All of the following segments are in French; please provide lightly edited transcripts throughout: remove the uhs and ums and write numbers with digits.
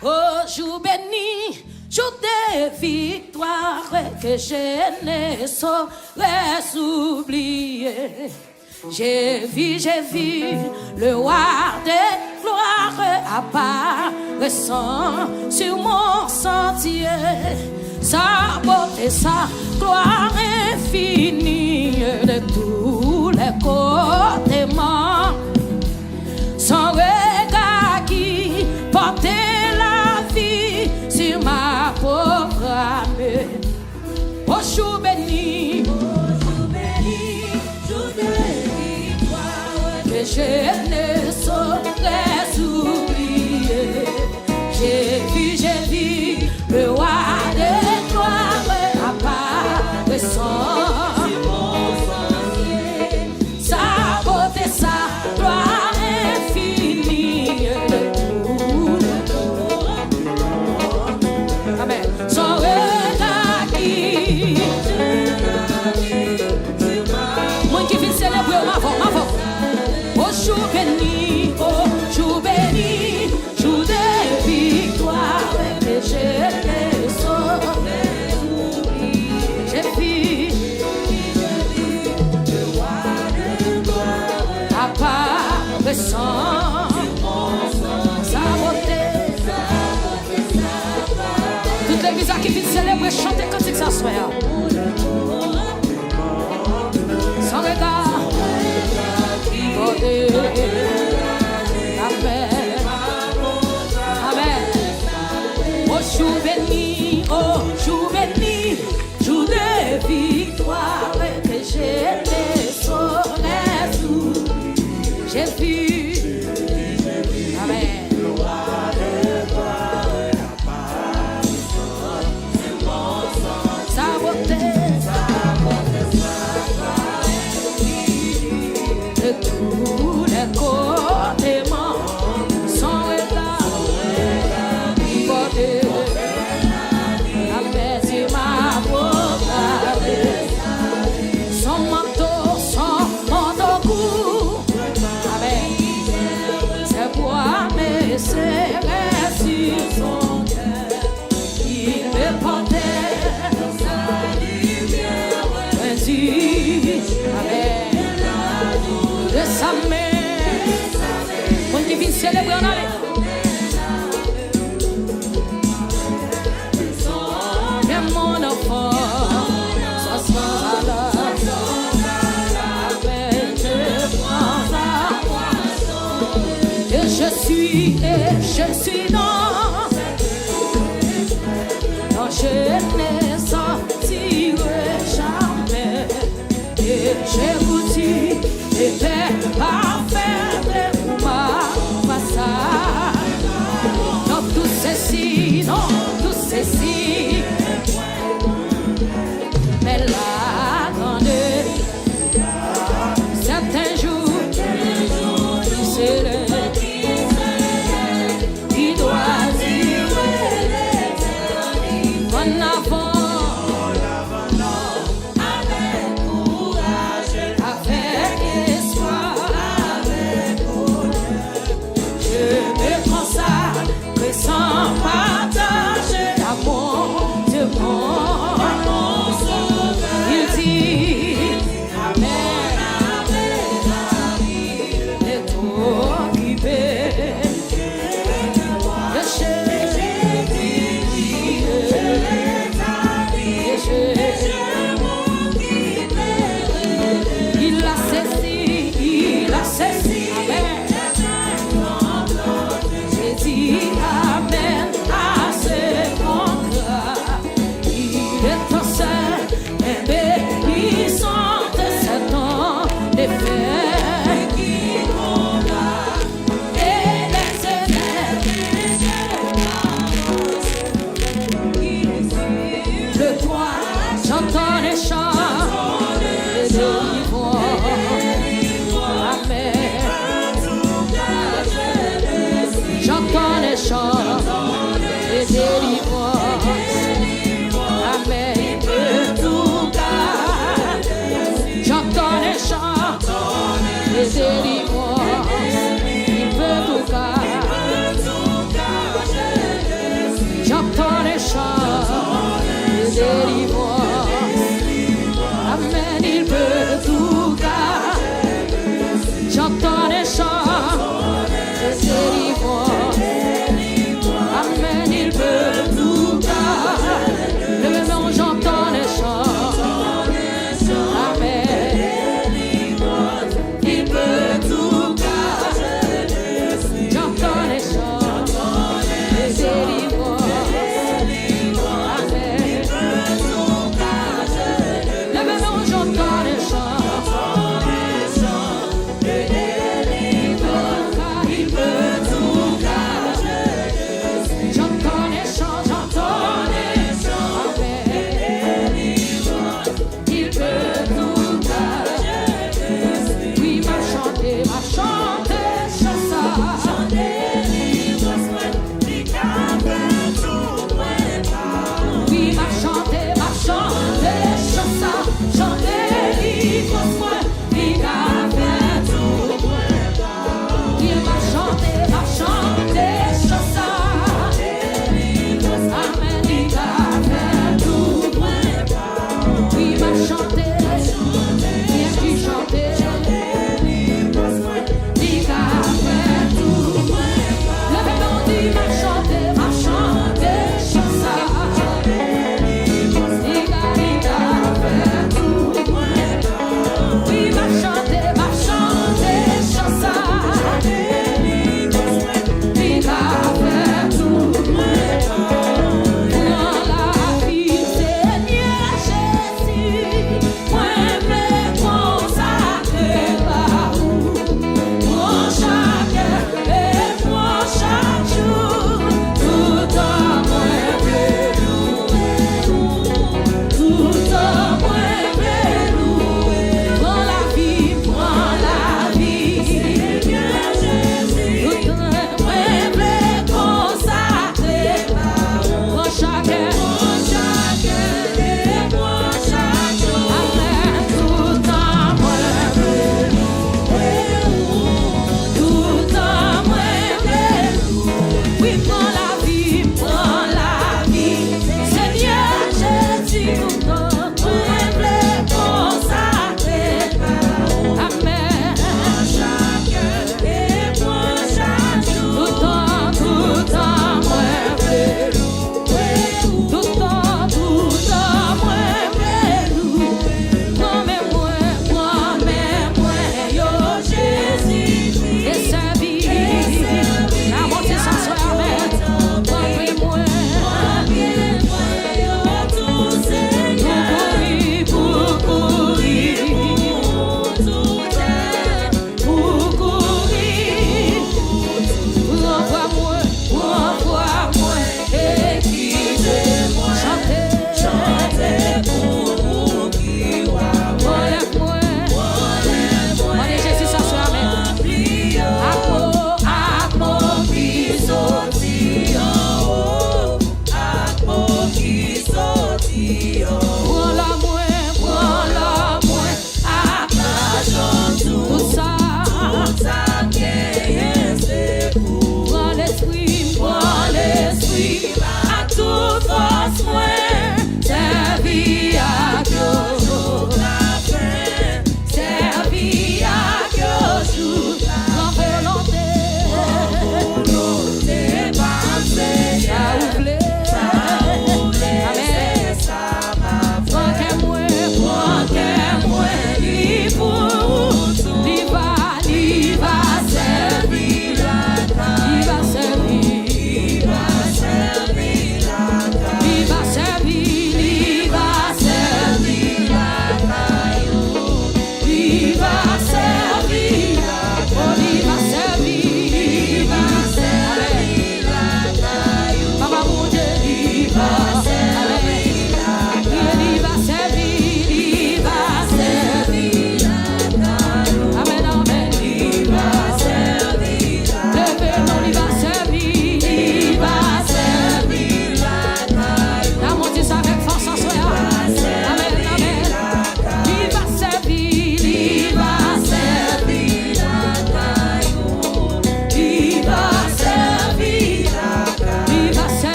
Oh, jour béni, jour de victoire que je ne saurais oublier. J'ai vu le roi de gloire apparaissant sur mon sentier. Sa beauté, sa gloire infinie de tous les côtés. Son regard qui portait la vie sur ma pauvre âme. Oh, jour béni, jour de victoire que je ne saurais oublier. J'ai vu le roi de gloire apparaissant. Sa beauté, sa gloire infinie de tout le monde. Amen. Son regard qui moi qui viens célébrer ma voix. Oh, jour béni, jour de victoire que je ne saurais oublier. J'ai vu le roi de gloire apparaissant. Sa beauté, toute l'église qui vient célébrer, chanter quand c'est que ça soit. Son regard, amen, amen. Oh, jour béni, jour de victoire que je ne saurais oublier. J'ai vu, amen. Sa beauté, de tous les côtés, son regard porté apaisé ma pauvre âme. Son manteau court, amen. C'est moi, mais c'est sur son cœur. Il me portait sa lumière, amen. De sa main, on qui vient célébrer en allée. Bien mon enfant, ça sera là. Amen, je prends la poisson. Et je suis dans je ne sortirai jamais. Et j'ai goûté et fait parfait de ma passage. Non, tout ceci, mais la grande, certains jours, c'est le qui doit dire en avant. Sans partager l'amour de mon sauveur. Il dit amen, amen, et toi qui veux le il a cessé, amen. J'ai dit amen à ce contrat. Il est ton seul et bénissant de cet an des fêtes qui m'aura et les énergies. Le toit, j'entends les chants de délivrance. Amen. J'entends les chants de délivrance. Amen. De tout cas, j'entends les chants de délivrance. Il peut tout cas.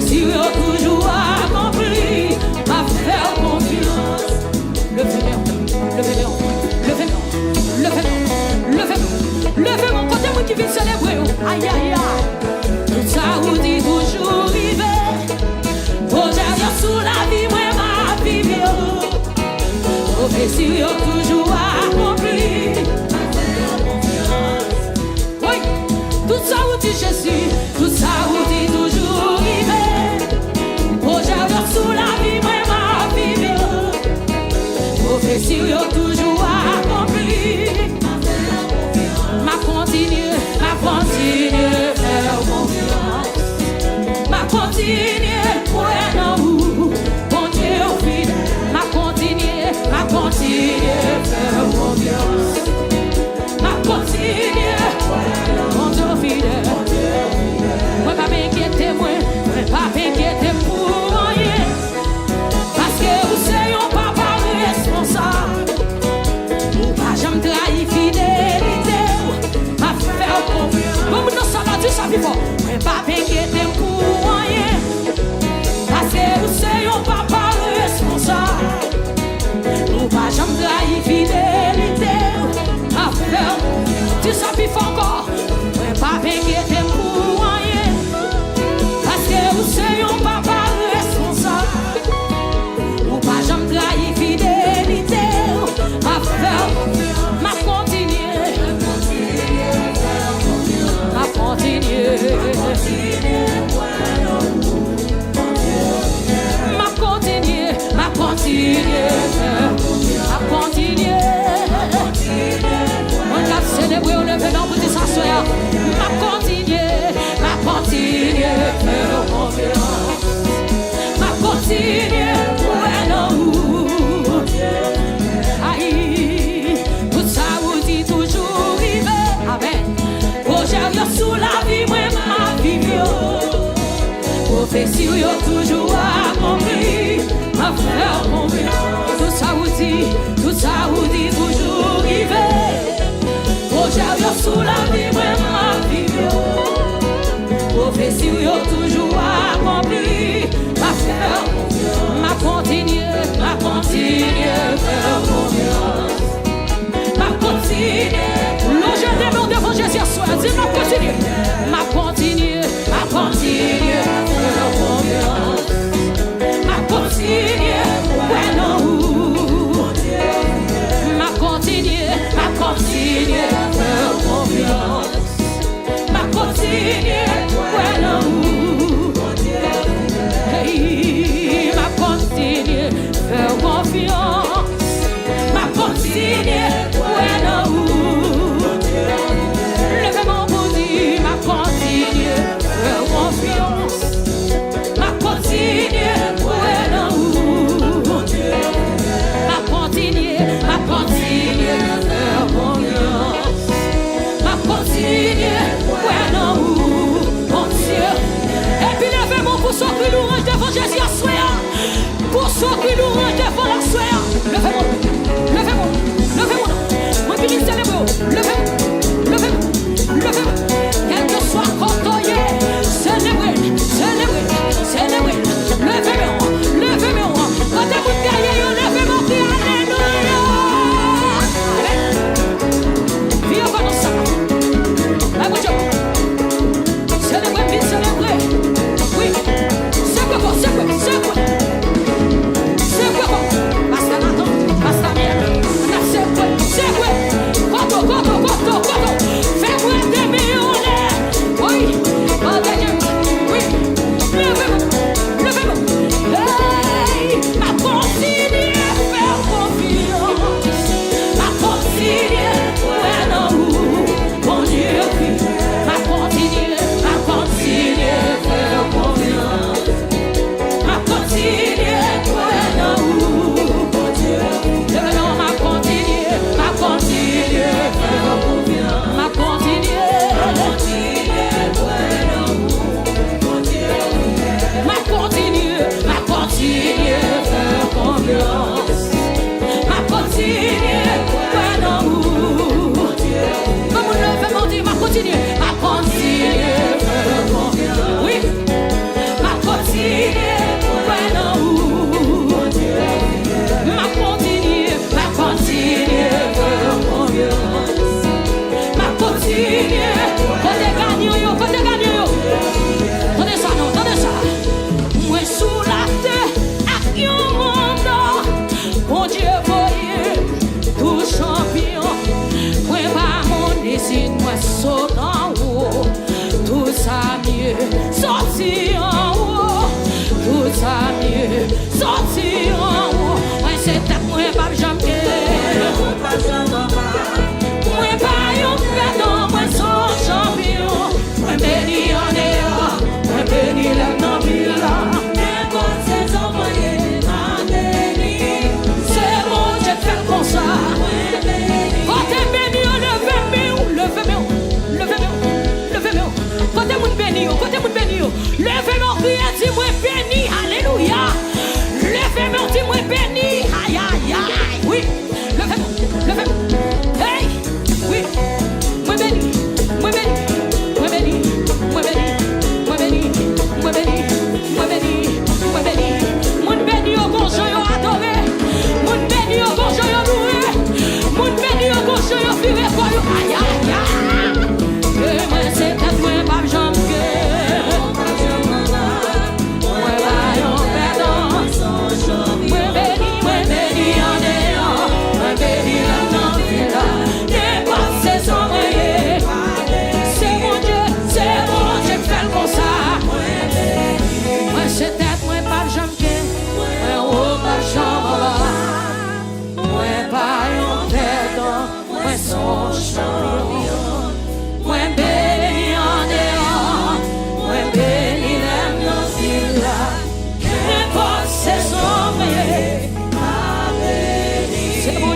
si toujours accompli, ma faire confiance. Levez mon côté, moi qui viens célébrer. Aïe, aïe, aïe. Tout ça vous dit toujours vivre. Projet sous la vie, moi, ma vie. Prophétie toujours accompli. Oui, tout ça vous dit Jésus. Tout ça vous dit toujours vivre. Projet sous la vie, moi, ma vie. Prophétie toujours accompli. Ma continue, faire confiance. Ma continue, ouais non, bon Dieu fidèle. Ma continue, faire confiance. Ma continue, bon Dieu fidèle. Moi pas m'inquiéter, moi pas m'inquiéter pour rien. Parce que vous savez, on papa responsable. Ou pas jamais trahi fidélité. Vamos dançar na disso vivo. É pra pegueter por rien. Parce que o Senhor papa responsável. Não vai jamais trair fidélité. A fé, disso vivo encore. É pra pegueter por rien. Parce que o Senhor papa responsável. Não vai jamais trair fidélité. A fé, mas continue. Ma continue. On a célébré, on lève dans petit s'asseoir. Ma continue, faire confiance. Ma continue, ouais non. Aïe, tout ça vous dit toujours vivre. Amen. Projet sous la vie, moi ma vie. Prophétie toujours accompli. Ma frère confiance. Tout ça vous dit toujours vivre. Projet sous la vie, moi ma vie. Prophétie toujours accompli. Ma frère, ma continue, faire confiance. Ma continue. Loge des noms devant Jésus ce soir. Dis ma continue. Ma continue, faire confiance. Ma continue, ouais non. Ma continue, faire confiance.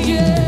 Dieu.